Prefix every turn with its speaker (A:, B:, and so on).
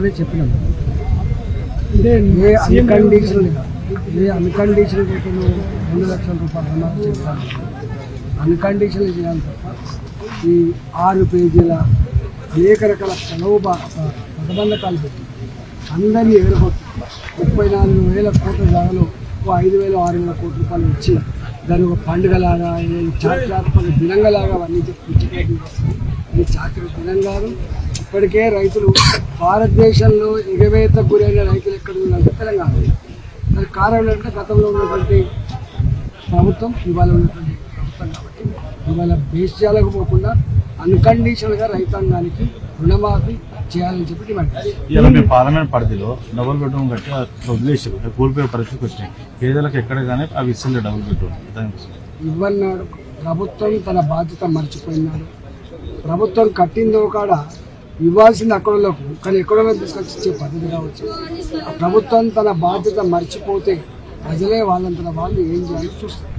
A: అదే చెప్పినాం. ఏ అన్కండిషన్ రేటును 2 లక్షల రూపాయలు రుణాలు చేస్తాను, అన్కండిషన్లు చేయాలి తప్ప ఈ 6 పేజీల అనేక రకాల ప్రతిబంధకాలు పెట్టి అందరినీ ఎగరగొట్టి 34,000 కోట్ల జాగాలో 5,000 6,000 కోట్ల రూపాయలు ఇచ్చి దాని ఒక పండుగలాగా చారిత్రాత్మక దినంగాలాగా అవన్నీ ఇది చాకరి దినం కాదు. ఇప్పటికే రైతులు భారతదేశంలో ఎగవేతకు గురైన రైతులు ఎక్కడ ఉన్నారంటే తెలంగాణ. దానికి కారణం ఏంటంటే గతంలో ఉన్నటువంటి ప్రభుత్వం, ఇవాళ ఉన్నటువంటి ప్రభుత్వం. కాబట్టి ఇవాళ బేస్యాలకు పోకుండా అన్కండిషనల్గా రైతాంగానికి రుణమాఫీ చేయాలని చెప్పి డిమాండ్.
B: ఇలా మీ పార్లమెంట్ పరిధిలో డబుల్ బెడ్రూమ్ కట్టి వదిలేసారు, కూలిపోయే పరిస్థితికి వచ్చినాయి. పేదలకు ఎక్కడ కానీ అవి ఇస్తుంది డబుల్ బెడ్రూమ్
A: ఇవ్వన్నాడు. ప్రభుత్వం తన బాధ్యత మర్చిపోయినాడు. ప్రభుత్వం కట్టిందో కాడ ఇవ్వాల్సింది అక్కడలకు, కానీ ఎక్కడో తీసుకొచ్చి ఇచ్చే పద్ధతి కావచ్చు. ప్రభుత్వం తన బాధ్యత మర్చిపోతే ప్రజలే వాళ్ళంతా వాళ్ళు ఏం చేయాలో చూస్తారు.